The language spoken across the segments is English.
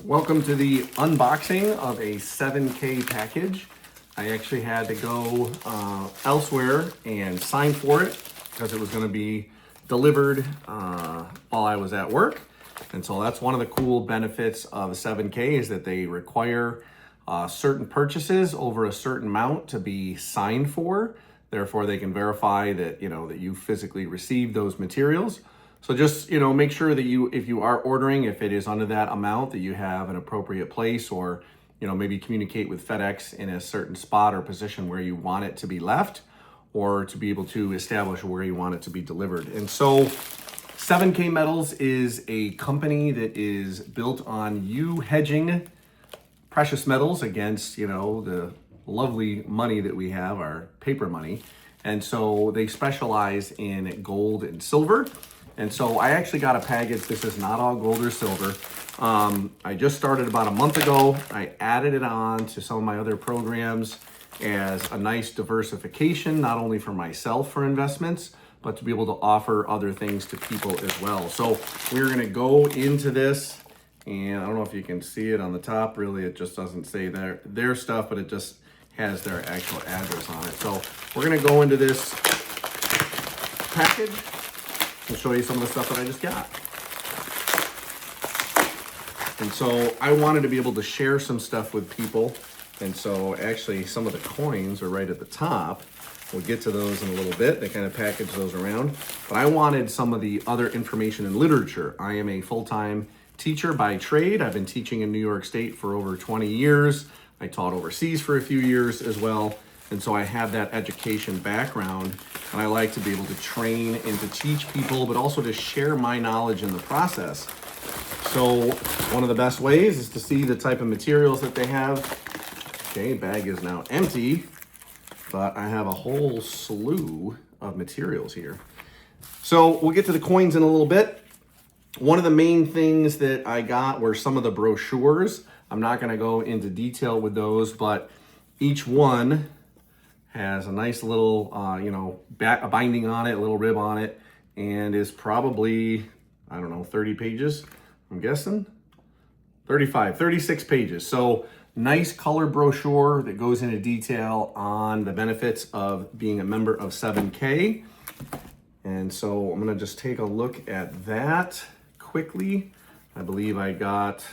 Welcome to the unboxing of a 7K package. I actually had to go elsewhere and sign for it because it was going to be delivered while I was at work. And so that's one of the cool benefits of 7K is that they require certain purchases over a certain amount to be signed for. Therefore, they can verify that, that you physically received those materials. So just, make sure that if you are ordering, if it is under that amount, that you have an appropriate place, or, maybe communicate with FedEx in a certain spot or position where you want it to be left, or to be able to establish where you want it to be delivered. And so 7K Metals is a company that is built on you hedging precious metals against, the lovely money that we have, our paper money. And so they specialize in gold and silver. And so I actually got a package. This is not all gold or silver. I just started about a month ago. I added it on to some of my other programs as a nice diversification, not only for myself for investments, but to be able to offer other things to people as well. So we're gonna go into this, and I don't know if you can see it on the top. Really, it just doesn't say their stuff, but it just has their actual address on it. So we're gonna go into this package and show you some of the stuff that I just got. And so I wanted to be able to share some stuff with people. And so actually some of the coins are right at the top. We'll get to those in a little bit. They kind of package those around. But I wanted some of the other information and literature. I am a full-time teacher by trade. I've been teaching in New York State for over 20 years. I taught overseas for a few years as well. And so I have that education background, and I like to be able to train and to teach people, but also to share my knowledge in the process. So one of the best ways is to see the type of materials that they have. Okay, bag is now empty, but I have a whole slew of materials here. So we'll get to the coins in a little bit. One of the main things that I got were some of the brochures. I'm not gonna go into detail with those, but each one has a nice little, a binding on it, a little rib on it, and is probably, 30 pages, I'm guessing. 36 pages. So nice color brochure that goes into detail on the benefits of being a member of 7K. And so I'm gonna just take a look at that quickly. I believe I got,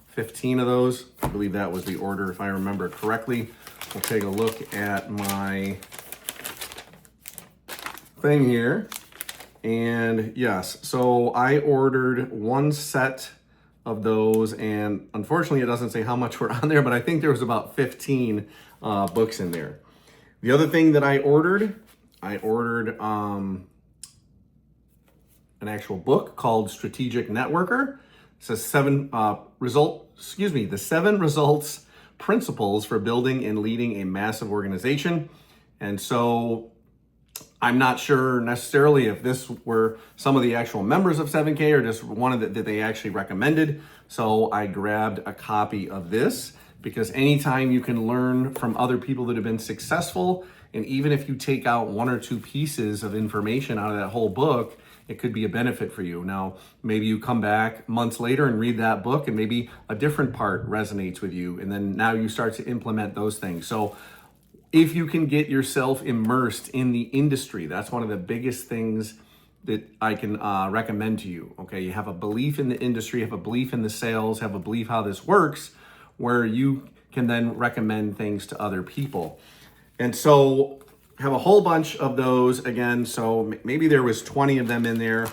15 of those. I believe that was the order, if I remember correctly. We'll take a look at my thing here. And yes, so I ordered one set of those, and unfortunately it doesn't say how much were on there, but I think there was about 15 books in there. The other thing that I ordered an actual book called Strategic Networker. It says the 7 results principles for building and leading a massive organization. And so I'm not sure necessarily if this were some of the actual members of 7K or just one that they actually recommended. So I grabbed a copy of this because anytime you can learn from other people that have been successful, and even if you take out 1 or 2 pieces of information out of that whole book, it could be a benefit for you. Now, maybe you come back months later and read that book and maybe a different part resonates with you. And then now you start to implement those things. So if you can get yourself immersed in the industry, that's one of the biggest things that I can recommend to you. Okay, you have a belief in the industry, have a belief in the sales, have a belief how this works, where you can then recommend things to other people. And so have a whole bunch of those again. So maybe there was 20 of them in there.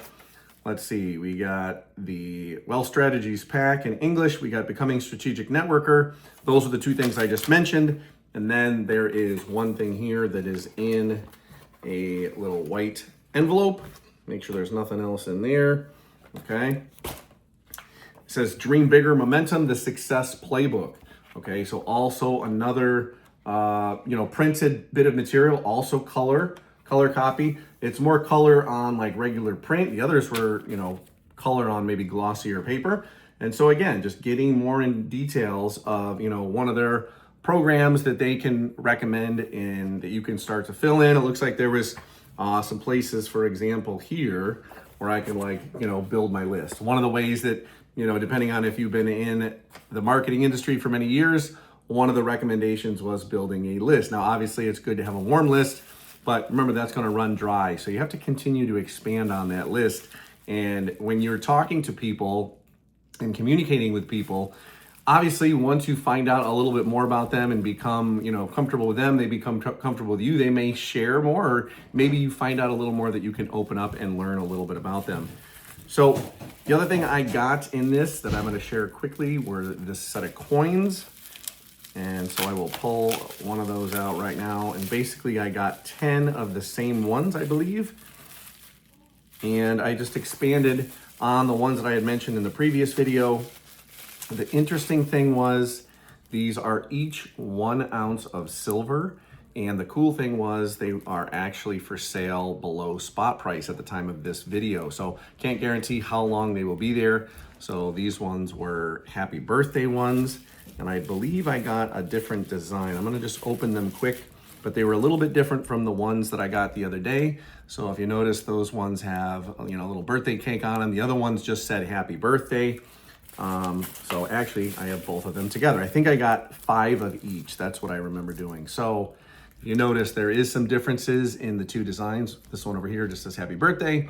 Let's see, we got the Wealth Strategies pack in English. We got Becoming Strategic Networker. Those are the 2 things I just mentioned. And then there is one thing here that is in a little white envelope. Make sure there's nothing else in there. Okay. It says Dream Bigger Momentum, the Success Playbook. Okay, so also another printed bit of material, also color copy. It's more color on like regular print. The others were, color on maybe glossier paper. And so again, just getting more in details of, one of their programs that they can recommend and that you can start to fill in. It looks like there was some places, for example, here where I can build my list. One of the ways that, depending on if you've been in the marketing industry for many years, one of the recommendations was building a list. Now, obviously it's good to have a warm list, but remember that's going to run dry. So you have to continue to expand on that list. And when you're talking to people and communicating with people, obviously once you find out a little bit more about them and become, comfortable with them, they become comfortable with you, they may share more, or maybe you find out a little more that you can open up and learn a little bit about them. So the other thing I got in this that I'm going to share quickly were this set of coins. And so I will pull one of those out right now. And basically I got 10 of the same ones, I believe. And I just expanded on the ones that I had mentioned in the previous video. The interesting thing was these are each 1 ounce of silver. And the cool thing was they are actually for sale below spot price at the time of this video. So can't guarantee how long they will be there. So these ones were happy birthday ones. And I believe I got a different design. I'm gonna just open them quick, but they were a little bit different from the ones that I got the other day. So if you notice, those ones have a little birthday cake on them. The other ones just said happy birthday. So actually I have both of them together. I think I got 5 of each. That's what I remember doing. So if you notice, there is some differences in the 2 designs. This one over here just says happy birthday,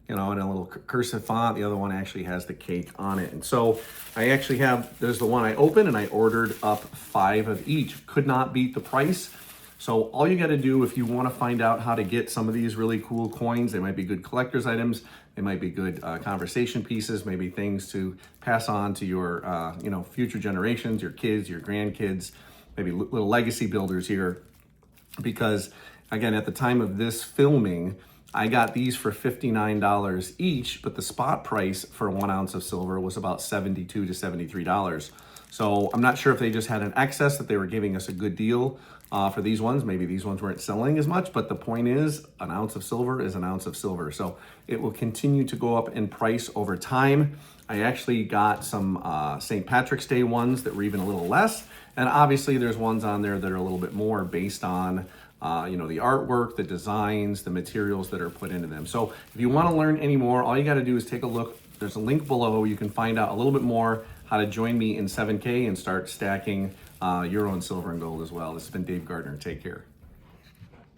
in a little cursive font. The other one actually has the cake on it. And so I actually there's the one I opened, and I ordered up 5 of each. Could not beat the price. So all you got to do if you want to find out how to get some of these really cool coins, they might be good collector's items, they might be good conversation pieces, maybe things to pass on to your future generations, your kids, your grandkids, maybe little legacy builders here. Because again, at the time of this filming, I got these for $59 each, but the spot price for 1 ounce of silver was about $72 to $73. So I'm not sure if they just had an excess that they were giving us a good deal for these ones. Maybe these ones weren't selling as much, but the point is an ounce of silver is an ounce of silver. So it will continue to go up in price over time. I actually got some St. Patrick's Day ones that were even a little less. And obviously there's ones on there that are a little bit more based on the artwork, the designs, the materials that are put into them. So if you want to learn any more, all you got to do is take a look. There's a link below. You can find out a little bit more how to join me in 7K and start stacking euro and silver and gold as well. This has been Dave Gardner. Take care.